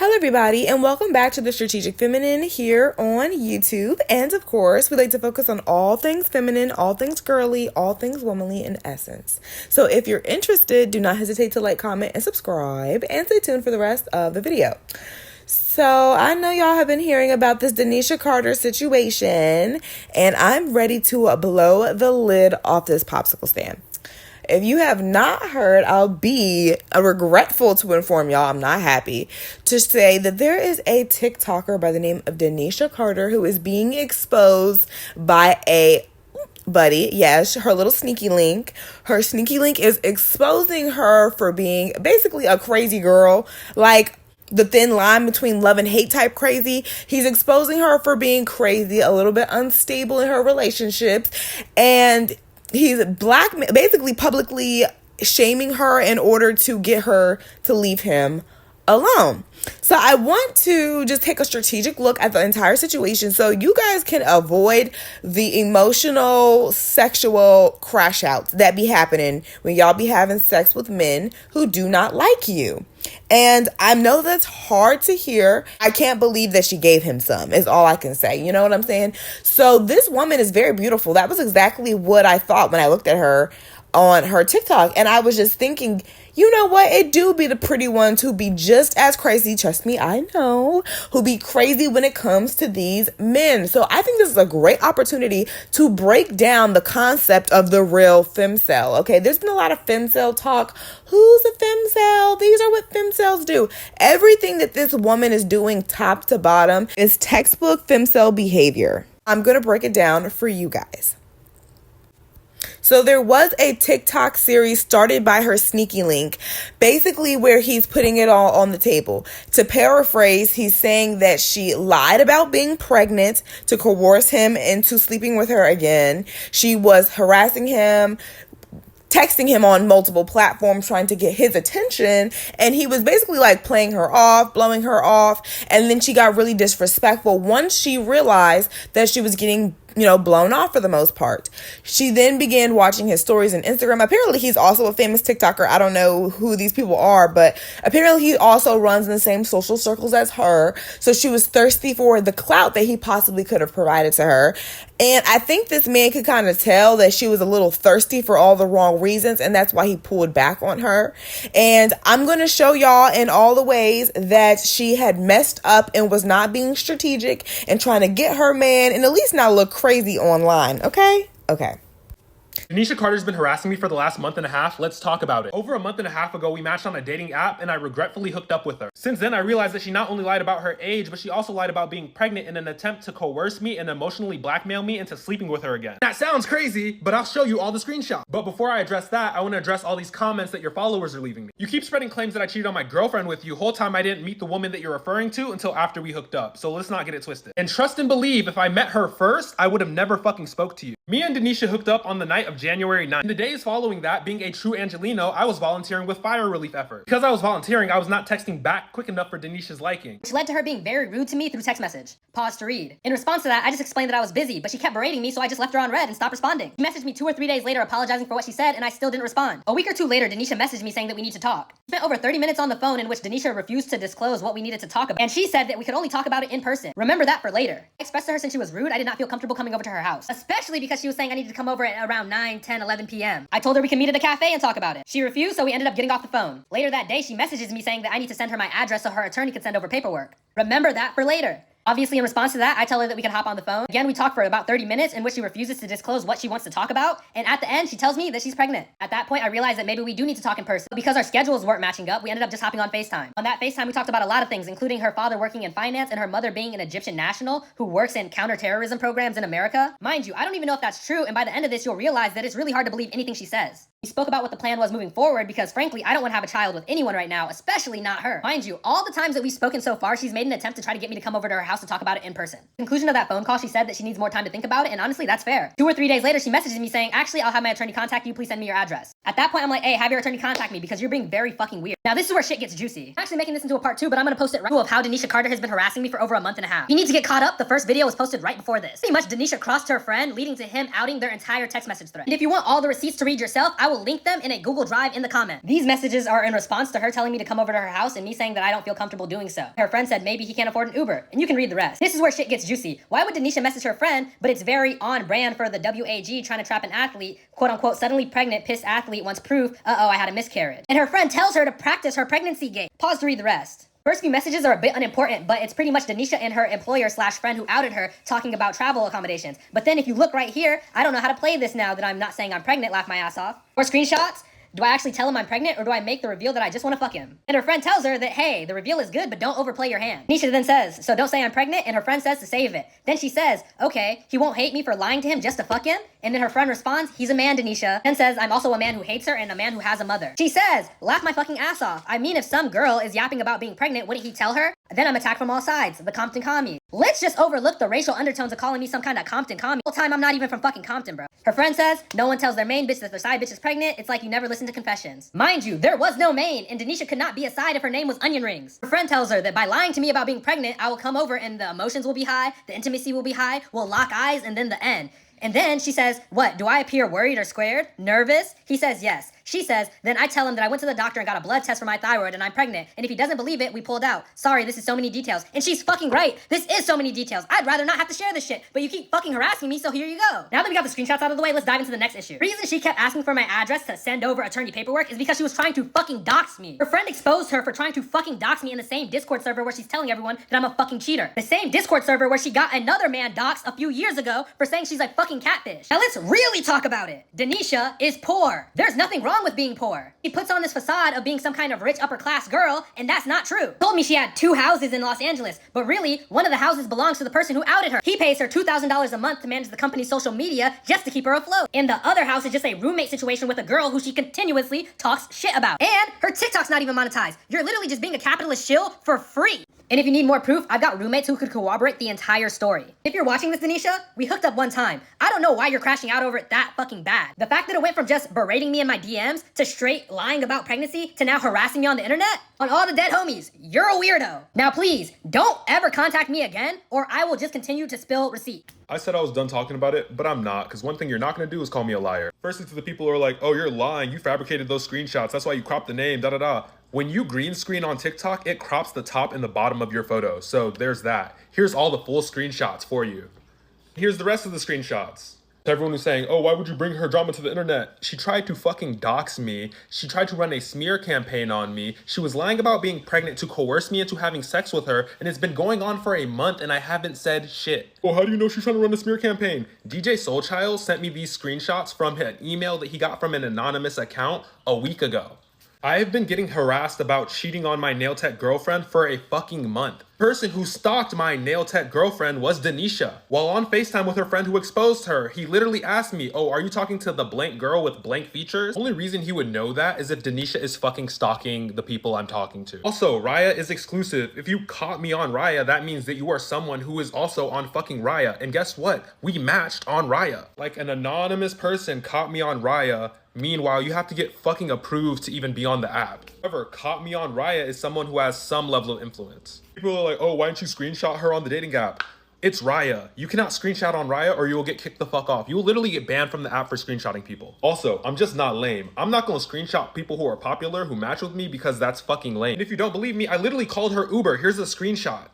Hello everybody and welcome back to the Strategic Feminine here on YouTube. And of course, we like to focus on all things feminine, all things girly, all things womanly in essence. So if you're interested, do not hesitate to like, comment, and subscribe, and stay tuned for the rest of the video. So I know y'all have been hearing about this Danisha Carter situation, and I'm ready to blow the lid off this popsicle stand. If you have not heard, I'll be regretful to inform y'all, I'm not happy, to say that there is a TikToker by the name of Danisha Carter who is being exposed by a buddy. Yes, her little sneaky link. Her sneaky link is exposing her for being basically a crazy girl, like the thin line between love and hate type crazy. He's exposing her for being crazy, a little bit unstable in her relationships, and he's basically publicly shaming her in order to get her to leave him alone. So I want to just take a strategic look at the entire situation so you guys can avoid the emotional, sexual crash outs that be happening when y'all be having sex with men who do not like you. And I know that's hard to hear. I can't believe that she gave him some, is all I can say. You know what I'm saying? So this woman is very beautiful. That was exactly what I thought when I looked at her on her TikTok. And I was just thinking, you know what? It do be the pretty ones who be just as crazy. Trust me, I know. Who be crazy when it comes to these men. So I think this is a great opportunity to break down the concept of the real femcel. Okay, there's been a lot of femcel talk. Who's a femcel? These are what femcels do. Everything that this woman is doing top to bottom is textbook femcel behavior. I'm going to break it down for you guys. So there was a TikTok series started by her sneaky link, basically where he's putting it all on the table. To paraphrase, he's saying that she lied about being pregnant to coerce him into sleeping with her again. She was harassing him, texting him on multiple platforms, trying to get his attention. And he was basically like playing her off, blowing her off. And then she got really disrespectful once she realized that she was getting blown off for the most part. She then began watching his stories on Instagram. Apparently, he's also a famous TikToker. I don't know who these people are, but apparently he also runs in the same social circles as her. So she was thirsty for the clout that he possibly could have provided to her. And I think this man could kind of tell that she was a little thirsty for all the wrong reasons, and that's why he pulled back on her. And I'm going to show y'all in all the ways that she had messed up and was not being strategic and trying to get her man and at least not look crazy online. Okay. Danisha Carter's been harassing me for the last month and a half. Let's talk about it. Over a month and a half ago, we matched on a dating app and I regretfully hooked up with her. Since then, I realized that she not only lied about her age, but she also lied about being pregnant in an attempt to coerce me and emotionally blackmail me into sleeping with her again. That sounds crazy, but I'll show you all the screenshots. But before I address that, I want to address all these comments that your followers are leaving me. You keep spreading claims that I cheated on my girlfriend with you. Whole time I didn't meet the woman that you're referring to until after we hooked up. So let's not get it twisted. And trust and believe, if I met her first, I would have never fucking spoke to you. Me and Danisha hooked up on the night of January 9th. In the days following that, being a true Angelino, I was volunteering with fire relief efforts. Because I was volunteering, I was not texting back quick enough for Danisha's liking, which led to her being very rude to me through text message. Pause to read. In response to that, I just explained that I was busy, but she kept berating me, so I just left her on red and stopped responding. She messaged me 2 or 3 days later apologizing for what she said, and I still didn't respond. A week or 2 later, Danisha messaged me saying that we need to talk. We spent over 30 minutes on the phone in which Danisha refused to disclose what we needed to talk about, and she said that we could only talk about it in person. Remember that for later. I expressed to her since she was rude, I did not feel comfortable coming over to her house, especially because she was saying I needed to come over at around 9, 10, 11 p.m. I told her we can meet at a cafe and talk about it. She refused, so we ended up getting off the phone. Later that day, she messages me saying that I need to send her my address so her attorney can send over paperwork. Remember that for later. Obviously, in response to that, I tell her that we can hop on the phone. Again, we talk for about 30 minutes in which she refuses to disclose what she wants to talk about. And at the end, she tells me that she's pregnant. At that point, I realized that maybe we do need to talk in person. But because our schedules weren't matching up, we ended up just hopping on FaceTime. On that FaceTime, we talked about a lot of things, including her father working in finance and her mother being an Egyptian national who works in counterterrorism programs in America. Mind you, I don't even know if that's true. And by the end of this, you'll realize that it's really hard to believe anything she says. We spoke about what the plan was moving forward because frankly, I don't want to have a child with anyone right now, especially not her. Mind you, all the times that we've spoken so far, she's made an attempt to try to get me to come over to her house house to talk about it in person. Conclusion of that phone call, she said that she needs more time to think about it, and honestly, that's fair. 2 or 3 days later, she messages me saying, actually, I'll have my attorney contact you, please send me your address. At that point, I'm like, hey, have your attorney contact me because you're being very fucking weird. Now, this is where shit gets juicy. I'm actually making this into a part 2, but I'm gonna post it right of how Danisha Carter has been harassing me for over a month and a half. You need to get caught up. The first video was posted right before this. Pretty much, Danisha crossed her friend, leading to him outing their entire text message thread. And if you want all the receipts to read yourself, I will link them in a Google Drive in the comment. These messages are in response to her telling me to come over to her house and me saying that I don't feel comfortable doing so. Her friend said maybe he can't afford an Uber, and you can read the rest. This is where shit gets juicy. Why would Danisha message her friend, but it's very on brand for the WAG trying to trap an athlete, quote unquote, suddenly pregnant, pissed athlete wants proof, uh-oh, I had a miscarriage. And her friend tells her to practice her pregnancy game. Pause to read the rest. First few messages are a bit unimportant, but it's pretty much Danisha and her employer slash friend who outed her talking about travel accommodations. But then if you look right here, I don't know how to play this now that I'm not saying I'm pregnant, laugh my ass off. Or screenshots. Do I actually tell him I'm pregnant, or do I make the reveal that I just want to fuck him? And her friend tells her that, hey, the reveal is good, but don't overplay your hand. Nisha then says, so don't say I'm pregnant, and her friend says to save it. Then she says, okay, he won't hate me for lying to him just to fuck him? And then her friend responds, he's a man, Danisha. Then says, I'm also a man who hates her and a man who has a mother. She says, laugh my fucking ass off. I mean, if some girl is yapping about being pregnant, wouldn't he tell her? Then I'm attacked from all sides, the Compton commies. Let's just overlook the racial undertones of calling me some kind of Compton commie. The whole time I'm not even from fucking Compton, bro. Her friend says, no one tells their main bitch that their side bitch is pregnant. It's like you never listen to confessions. Mind you, there was no main, and Danisha could not be a side if her name was Onion Rings. Her friend tells her that by lying to me about being pregnant, I will come over and the emotions will be high, the intimacy will be high, we'll lock eyes, and then the end. And then she says, what, do I appear worried or scared? Nervous? He says, yes. She says, then I tell him that I went to the doctor and got a blood test for my thyroid and I'm pregnant. And if he doesn't believe it, we pulled out. Sorry, this is so many details. And she's fucking right. This is so many details. I'd rather not have to share this shit, but you keep fucking harassing me, so here you go. Now that we got the screenshots out of the way, let's dive into the next issue. The reason she kept asking for my address to send over attorney paperwork is because she was trying to fucking dox me. Her friend exposed her for trying to fucking dox me in the same Discord server where she's telling everyone that I'm a fucking cheater. The same Discord server where she got another man doxed a few years ago for saying she's like fucking catfish. Now let's really talk about it. Danisha is poor. There's nothing wrong with being poor. She puts on this facade of being some kind of rich upper class girl, and that's not true. Told me she had 2 houses in Los Angeles, but really, one of the houses belongs to the person who outed her. He pays her $2,000 a month to manage the company's social media just to keep her afloat. And the other house is just a roommate situation with a girl who she continuously talks shit about. And her TikTok's not even monetized. You're literally just being a capitalist shill for free. And if you need more proof, I've got roommates who could corroborate the entire story. If you're watching this, Danisha, we hooked up one time. I don't know why you're crashing out over it that fucking bad. The fact that it went from just berating me in my DMs to straight lying about pregnancy to now harassing me on the internet, on all the dead homies, you're a weirdo. Now please, don't ever contact me again or I will just continue to spill receipts. I said I was done talking about it, but I'm not, because one thing you're not going to do is call me a liar. Firstly, to the people who are like, oh, you're lying, you fabricated those screenshots, that's why you cropped the name, da-da-da. When you green screen on TikTok, it crops the top and the bottom of your photo, so there's that. Here's all the full screenshots for you. Here's the rest of the screenshots. To everyone who's saying, oh, why would you bring her drama to the internet? She tried to fucking dox me. She tried to run a smear campaign on me. She was lying about being pregnant to coerce me into having sex with her, and it's been going on for a month and I haven't said shit. Well, how do you know she's trying to run a smear campaign? DJ Soulchild sent me these screenshots from an email that he got from an anonymous account a week ago. I've been getting harassed about cheating on my nail tech girlfriend for a fucking month. The person who stalked my nail tech girlfriend was Danisha. While on FaceTime with her friend who exposed her, he literally asked me, oh, are you talking to the blank girl with blank features? Only reason he would know that is if Danisha is fucking stalking the people I'm talking to. Also, Raya is exclusive. If you caught me on Raya, that means that you are someone who is also on fucking Raya. And guess what? We matched on Raya. Like an anonymous person caught me on Raya. Meanwhile, you have to get fucking approved to even be on the app. Whoever caught me on Raya is someone who has some level of influence. People are like, oh, why didn't you screenshot her on the dating app? It's Raya. You cannot screenshot on Raya or you will get kicked the fuck off. You will literally get banned from the app for screenshotting people. Also, I'm just not lame. I'm not gonna screenshot people who are popular, who match with me, because that's fucking lame. And if you don't believe me, I literally called her Uber. Here's a screenshot.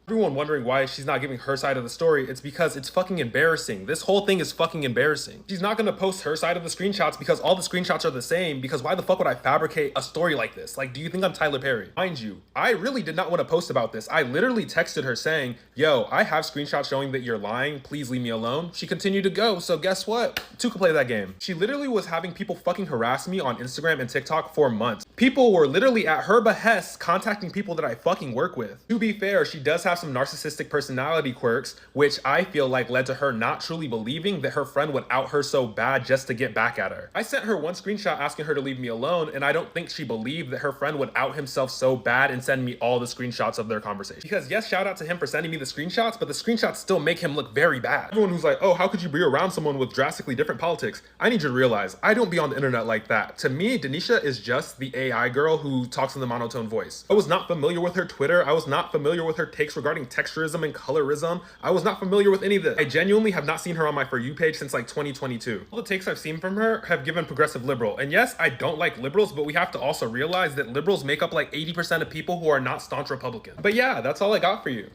Everyone wondering why she's not giving her side of the story, it's because it's fucking embarrassing. This whole thing is fucking embarrassing. She's not gonna post her side of the screenshots because all the screenshots are the same, because why the fuck would I fabricate a story like this? Like, do you think I'm Tyler Perry? Mind you, I really did not want to post about this. I literally texted her saying, yo, I have screenshots showing that you're lying, please leave me alone. She continued to go, so guess what? Two could play that game. She literally was having people fucking harass me on Instagram and TikTok for months. People were literally at her behest contacting people that I fucking work with. To be fair, she does have some narcissistic personality quirks, which I feel like led to her not truly believing that her friend would out her so bad just to get back at her. I sent her one screenshot asking her to leave me alone, and I don't think she believed that her friend would out himself so bad and send me all the screenshots of their conversation. Because yes, shout out to him for sending me the screenshots, but the screenshots still make him look very bad. Everyone who's like, oh, how could you be around someone with drastically different politics? I need you to realize, I don't be on the internet like that. To me, Danisha is just the AI girl who talks in the monotone voice. I was not familiar with her Twitter. I was not familiar with her takes regarding texturism and colorism. I was not familiar with any of this. I genuinely have not seen her on my For You page since like 2022. All the takes I've seen from her have given progressive liberal. And yes, I don't like liberals, but we have to also realize that liberals make up like 80% of people who are not staunch Republicans. But yeah, that's all I got for you.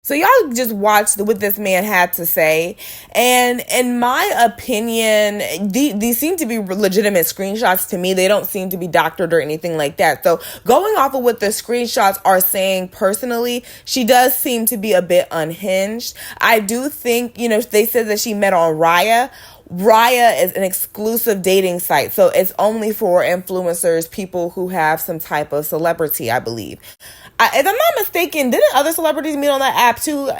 So y'all just watched what this man had to say. And in my opinion, these seem to be legitimate screenshots to me. They don't seem to be doctored or anything like that. So going off of what the screenshots are saying personally, she does seem to be a bit unhinged. I do think, they said that she met on Raya. Raya is an exclusive dating site, so it's only for influencers, people who have some type of celebrity, I believe. If I'm not mistaken, didn't other celebrities meet on that app too?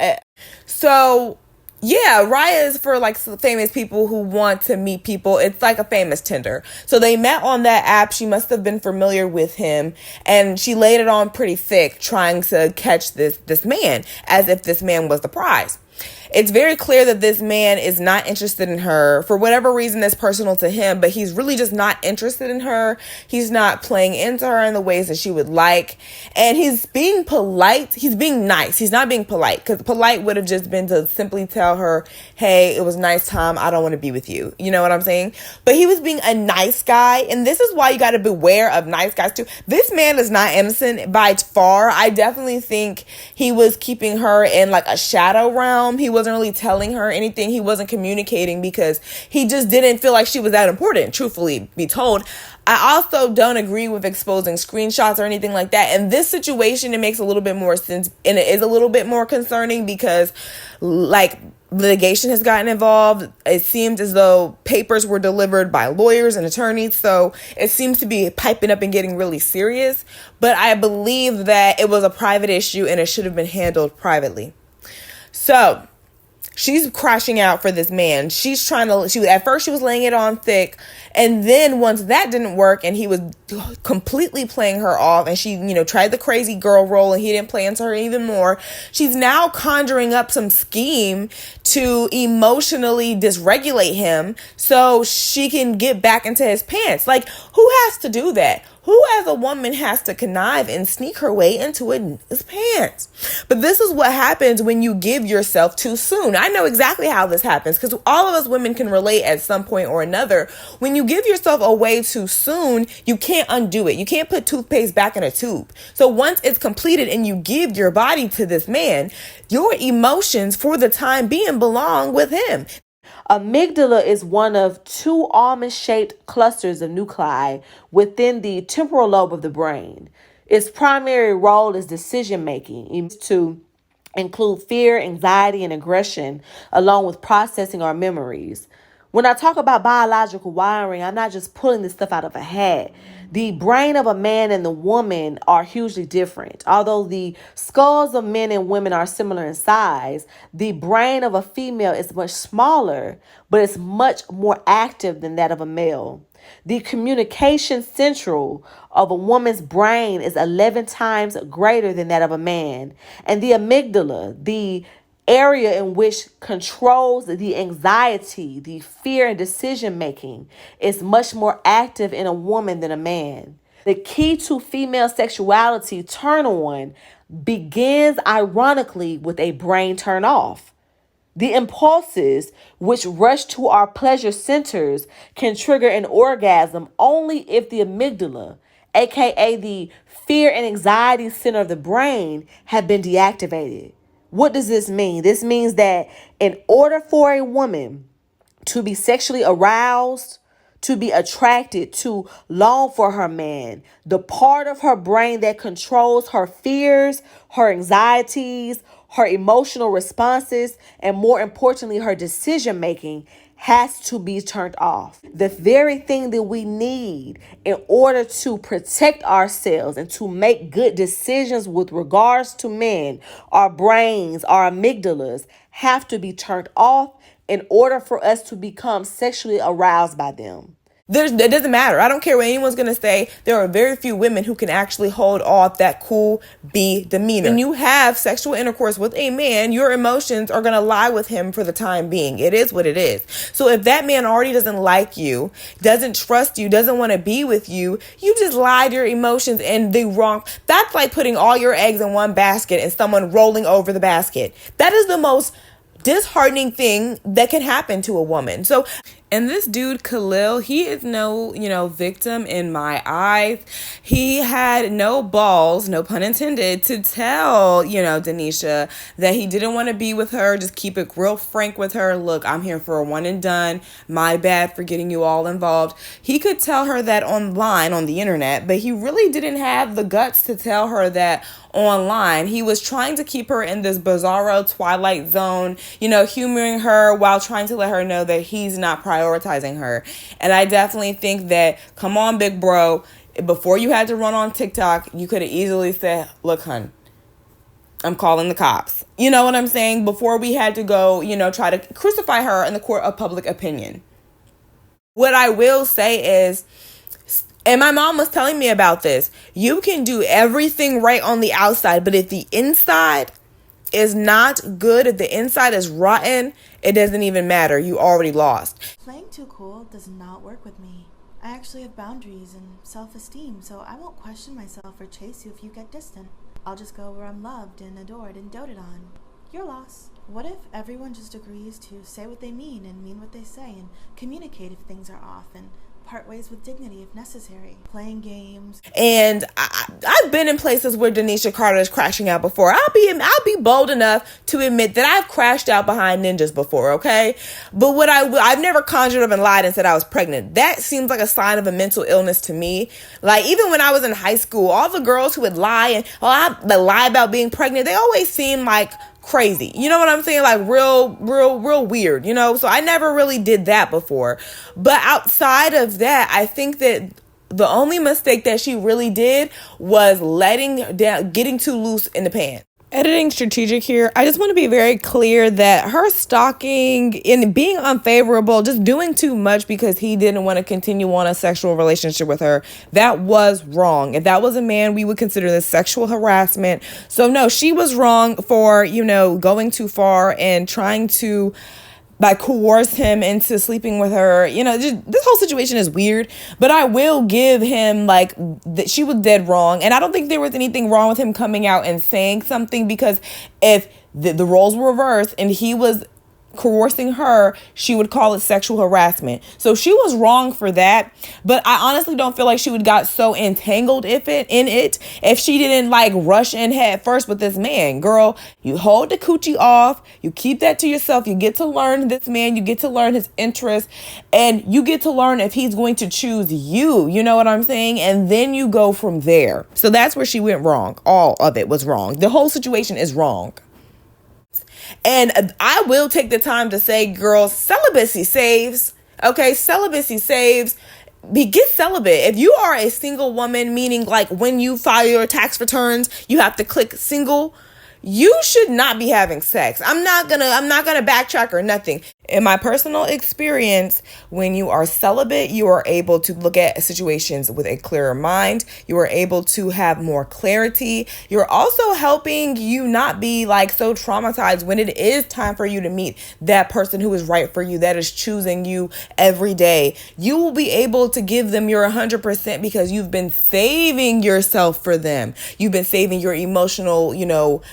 So, yeah, Raya is for like famous people who want to meet people. It's like a famous Tinder. So they met on that app. She must have been familiar with him, and she laid it on pretty thick, trying to catch this man, as if this man was the prize. It's very clear that this man is not interested in her for whatever reason that's personal to him, but he's really just not interested in her. He's not playing into her in the ways that she would like. And he's being polite. He's being nice. He's not being polite, because polite would have just been to simply tell her, hey, it was nice time. I don't want to be with you. You know what I'm saying? But he was being a nice guy. And this is why you got to beware of nice guys too. This man is not innocent by far. I definitely think he was keeping her in like a shadow realm. He wasn't really telling her anything. He wasn't communicating because he just didn't feel like she was that important, truthfully be told. I also don't agree with exposing screenshots or anything like that. In this situation, it makes a little bit more sense, and it is a little bit more concerning because like litigation has gotten involved. It seems as though papers were delivered by lawyers and attorneys, so it seems to be piping up and getting really serious. But I believe that it was a private issue and it should have been handled privately. So she's crashing out for this man. At first she was laying it on thick. And then once that didn't work and he was completely playing her off and she, tried the crazy girl role and he didn't play into her even more, she's now conjuring up some scheme to emotionally dysregulate him so she can get back into his pants. Like, who has to do that? Who as a woman has to connive and sneak her way into his pants? But this is what happens when you give yourself too soon. I know exactly how this happens because all of us women can relate at some point or another. When you give yourself away too soon, you can't undo it. You can't put toothpaste back in a tube. So once it's completed and you give your body to this man, your emotions for the time being belong with him. Amygdala is one of two almond-shaped clusters of nuclei within the temporal lobe of the brain. Its primary role is decision-making, to include fear, anxiety, and aggression, along with processing our memories. When I talk about biological wiring, I'm not just pulling this stuff out of a hat. The brain of a man and the woman are hugely different. Although the skulls of men and women are similar in size, the brain of a female is much smaller, but it's much more active than that of a male. The communication central of a woman's brain is 11 times greater than that of a man. And the amygdala, the area in which controls the anxiety, the fear, and decision making, is much more active in a woman than a man. The key to female sexuality turn on begins ironically with a brain turn off. The impulses which rush to our pleasure centers can trigger an orgasm only if the amygdala, aka the fear and anxiety center of the brain, have been deactivated. What does this mean? This means that in order for a woman to be sexually aroused, to be attracted, to long for her man, the part of her brain that controls her fears, her anxieties, her emotional responses, and more importantly, her decision making, has to be turned off. The very thing that we need in order to protect ourselves and to make good decisions with regards to men, our brains, our amygdalas, have to be turned off in order for us to become sexually aroused by them. It doesn't matter. I don't care what anyone's going to say. There are very few women who can actually hold off that cool B demeanor. When you have sexual intercourse with a man, your emotions are going to lie with him for the time being. It is what it is. So if that man already doesn't like you, doesn't trust you, doesn't want to be with you, you just lied your emotions in the wrong. That's like putting all your eggs in one basket and someone rolling over the basket. That is the most disheartening thing that can happen to a woman. So, and this dude, Khalil, he is no, victim in my eyes. He had no balls, no pun intended, to tell, Danisha that he didn't want to be with her. Just keep it real frank with her. Look, I'm here for a one and done. My bad for getting you all involved. He could tell her that online on the internet, but he really didn't have the guts to tell her that online. He was trying to keep her in this bizarro twilight zone, humoring her while trying to let her know that he's not prioritizing her. And I definitely think that, come on, big bro, before you had to run on TikTok, you could have easily said, look, hun, I'm calling the cops. You know what I'm saying? Before we had to go, try to crucify her in the court of public opinion. What I will say is, and my mom was telling me about this, you can do everything right on the outside, but if the inside is not good, if the inside is rotten, it doesn't even matter. You already lost. Playing too cool does not work with me. I actually have boundaries and self-esteem, so I won't question myself or chase you if you get distant. I'll just go where I'm loved and adored and doted on. Your loss. What if everyone just agrees to say what they mean and mean what they say and communicate if things are off and part ways with dignity if necessary? Playing games. And I've been in places where Danisha Carter is crashing out before. I'll be bold enough to admit that I've crashed out behind ninjas before, okay? But I've never conjured up and lied and said I was pregnant. That seems like a sign of a mental illness to me. Like, even when I was in high school, all the girls who would lie and lie about being pregnant, they always seemed like crazy. You know what I'm saying? Like real weird, So I never really did that before. But outside of that, I think that the only mistake that she really did was getting too loose in the pants. Editing strategic here. I just want to be very clear that her stalking and being unfavorable, just doing too much because he didn't want to continue on a sexual relationship with her, that was wrong. If that was a man, we would consider this sexual harassment. So no, she was wrong for, going too far and trying to coerce him into sleeping with her. This whole situation is weird, but I will give him that she was dead wrong. And I don't think there was anything wrong with him coming out and saying something, because if the roles were reversed and he was coercing her, she would call it sexual harassment. So she was wrong for that. But I honestly don't feel like she would got so entangled in it if she didn't rush in head first with this man. Girl, you hold the coochie off. You keep that to yourself. You get to learn this man. You get to learn his interests, and you get to learn if he's going to choose you. You know what I'm saying? And then you go from there. So that's where she went wrong. All of it was wrong. The whole situation is wrong. And I will take the time to say, girls, celibacy saves. Okay, celibacy saves. Get celibate. If you are a single woman, meaning when you file your tax returns, you have to click single. You should not be having sex. I'm not gonna backtrack or nothing. In my personal experience, when you are celibate, you are able to look at situations with a clearer mind. You are able to have more clarity. You're also helping you not be so traumatized when it is time for you to meet that person who is right for you, that is choosing you every day. You will be able to give them your 100% because you've been saving yourself for them. You've been saving your emotional,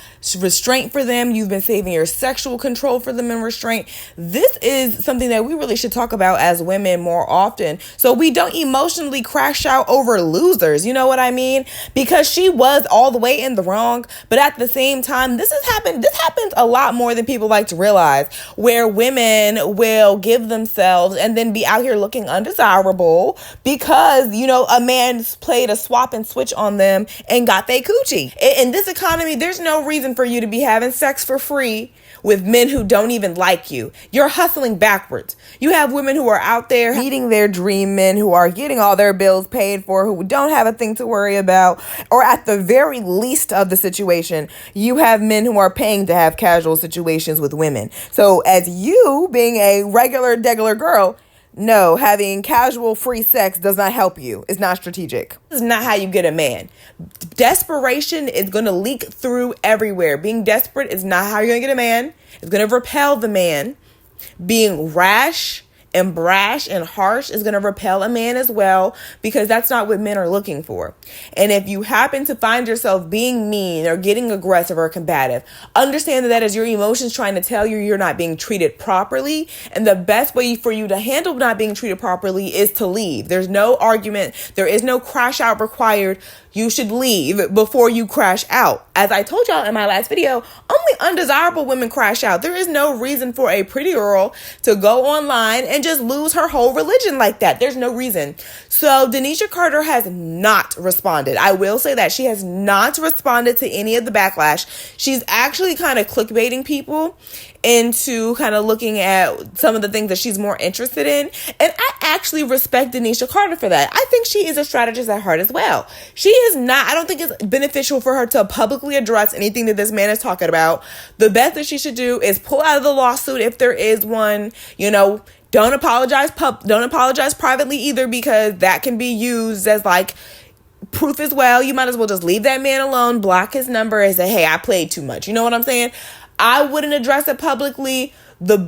restraint for them. You've been saving your sexual control for them and restraint. This is something that we really should talk about as women more often, so we don't emotionally crash out over losers. You know what I mean? Because she was all the way in the wrong, but at the same time, this happens a lot more than people like to realize, where women will give themselves and then be out here looking undesirable because a man played a swap and switch on them and got they coochie. In this economy, there's no reason for you to be having sex for free with men who don't even like you. Your hustling backwards. You have women who are out there meeting their dream men, who are getting all their bills paid for, who don't have a thing to worry about, or at the very least of the situation, you have men who are paying to have casual situations with women. So as you being a regular, degular girl, no, having casual free sex does not help you. It's not strategic. This is not how you get a man. Desperation is going to leak through everywhere. Being desperate is not how you're going to get a man. It's going to repel the man. Being rash and brash and harsh is going to repel a man as well, because that's not what men are looking for. And if you happen to find yourself being mean or getting aggressive or combative, understand that that is your emotions trying to tell you you're not being treated properly. And the best way for you to handle not being treated properly is to leave. There's no argument. There is no crash out required. You should leave before you crash out. As I told y'all in my last video, only undesirable women crash out. There is no reason for a pretty girl to go online and just lose her whole religion like that. There's no reason. So Danisha Carter has not responded. I will say that she has not responded to any of the backlash. She's actually kind of clickbaiting people into kind of looking at some of the things that she's more interested in. And I actually respect Danisha Carter for that. I think she is a strategist at heart as well. She is not, I don't think it's beneficial for her to publicly address anything that this man is talking about. The best that she should do is pull out of the lawsuit if there is one. Don't apologize privately either, because that can be used as like proof as well. You might as well just leave that man alone, block his number, and say, hey, I played too much. You know what I'm saying? I wouldn't address it publicly. The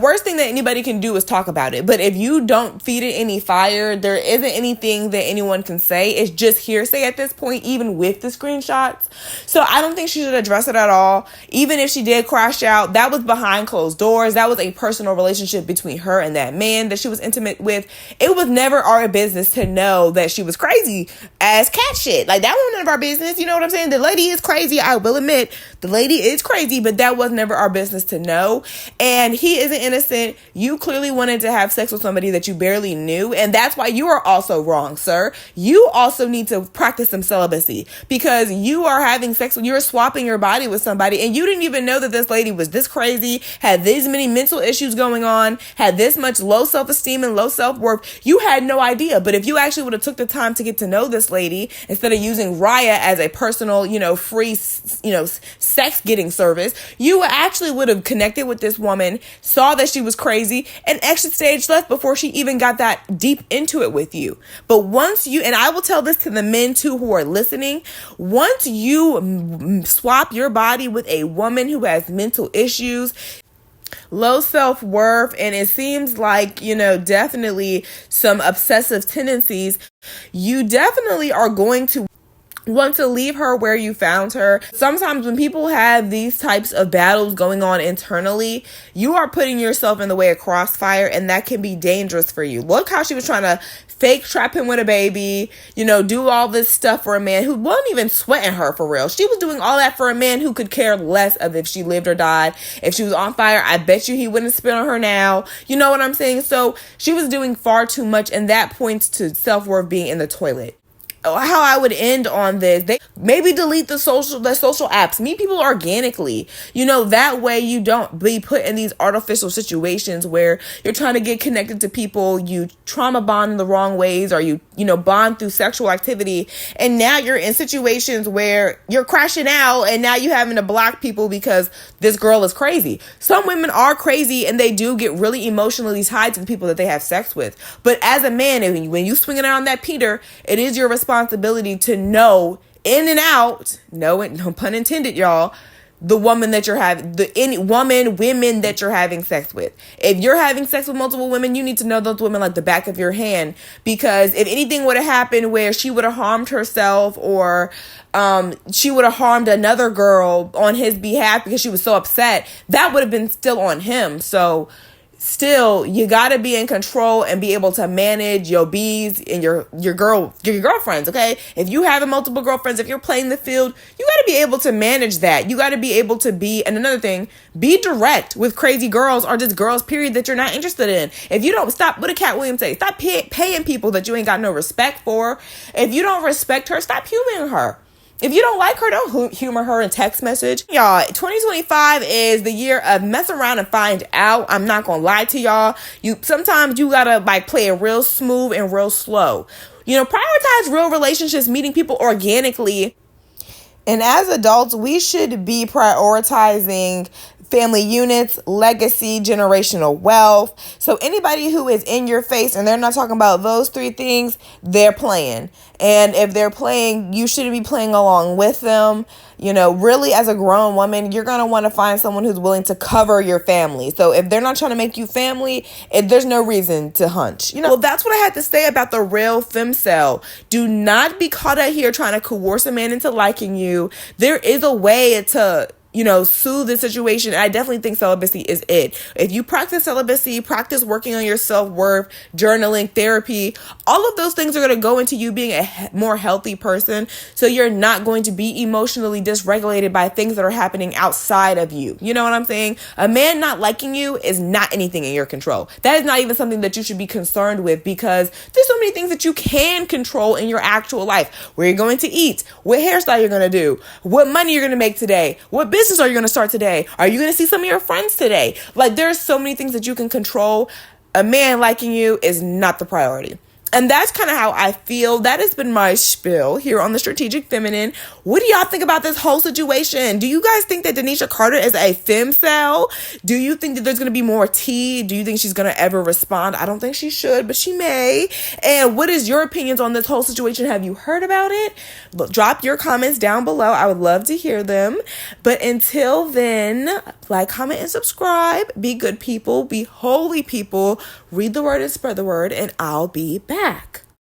worst thing that anybody can do is talk about it. But if you don't feed it any fire, there isn't anything that anyone can say. It's just hearsay at this point, even with the screenshots. So I don't think she should address it at all. Even if she did crash out, that was behind closed doors. That was a personal relationship between her and that man that she was intimate with. It was never our business to know that she was crazy as cat shit. Like, that was none of our business. You know what I'm saying? The lady is crazy. I will admit the lady is crazy, but that was never our business to know. And he isn't innocent. You clearly wanted to have sex with somebody that you barely knew. And that's why you are also wrong, sir. You also need to practice some celibacy, because you are having sex, you're swapping your body with somebody, and you didn't even know that this lady was this crazy, had these many mental issues going on, had this much low self-esteem and low self-worth. You had no idea. But if you actually would have took the time to get to know this lady instead of using Raya as a personal, free, sex getting service, you actually would have connected with this woman, saw that she was crazy, and exit stage left before she even got that deep into it with you. But once you, and I will tell this to the men too who are listening, once you swap your body with a woman who has mental issues, low self-worth, and it seems like, definitely some obsessive tendencies, you definitely are going to want to leave her where you found her. Sometimes when people have these types of battles going on internally, you are putting yourself in the way of crossfire, and that can be dangerous for you. Look how she was trying to fake trap him with a baby, do all this stuff for a man who wasn't even sweating her for real. She was doing all that for a man who could care less of if she lived or died. If she was on fire, I bet you he wouldn't spit on her now. You know what I'm saying? So she was doing far too much, and that points to self-worth being in the toilet. How I would end on this, they maybe delete the social apps, meet people organically, that way you don't be put in these artificial situations where you're trying to get connected to people, you trauma bond in the wrong ways, or you bond through sexual activity, and now you're in situations where you're crashing out, and now you having to block people because this girl is crazy. Some women are crazy, and they do get really emotionally tied to the people that they have sex with. But as a man, when you swinging around that Peter, it is your responsibility to know in and out, no pun intended, y'all, the woman that you're having, women that you're having sex with. If you're having sex with multiple women, you need to know those women like the back of your hand, because if anything would have happened where she would have harmed herself, or she would have harmed another girl on his behalf because she was so upset, that would have been still on him. So still, you got to be in control and be able to manage your bees and your girlfriends, okay? If you having multiple girlfriends, if you're playing the field, you got to be able to manage that. You got to be able to and another thing, be direct with crazy girls, or just girls, period, that you're not interested in. If you don't stop, what did Cat Williams say? Stop paying people that you ain't got no respect for. If you don't respect her, stop humoring her. If you don't like her, don't humor her in text message. Y'all, 2025 is the year of mess around and find out. I'm not gonna lie to y'all. Sometimes you gotta like play it real smooth and real slow. Prioritize real relationships, meeting people organically. And as adults, we should be prioritizing family units, legacy, generational wealth. So anybody who is in your face and they're not talking about those three things, they're playing. And if they're playing, you shouldn't be playing along with them. Really as a grown woman, you're going to want to find someone who's willing to cover your family. So if they're not trying to make you family, there's no reason to hunch. Well, that's what I had to say about the real femcel. Do not be caught out here trying to coerce a man into liking you. There is a way to soothe the situation. And I definitely think celibacy is it. If you practice celibacy, practice working on your self-worth, journaling, therapy, all of those things are going to go into you being a more healthy person. So you're not going to be emotionally dysregulated by things that are happening outside of you. You know what I'm saying? A man not liking you is not anything in your control. That is not even something that you should be concerned with, because there's so many things that you can control in your actual life. Where you're going to eat, what hairstyle you're going to do, what money you're going to make today, what business are you going to start today? Are you going to see some of your friends today? Like, there's so many things that you can control. A man liking you is not the priority. And that's kind of how I feel. That has been my spiel here on The Strategic Feminine. What do y'all think about this whole situation? Do you guys think that Danisha Carter is a femcel? Do you think that there's going to be more tea? Do you think she's going to ever respond? I don't think she should, but she may. And what is your opinions on this whole situation? Have you heard about it? Drop your comments down below. I would love to hear them. But until then, like, comment, and subscribe. Be good people. Be holy people. Read the word and spread the word. And I'll be back.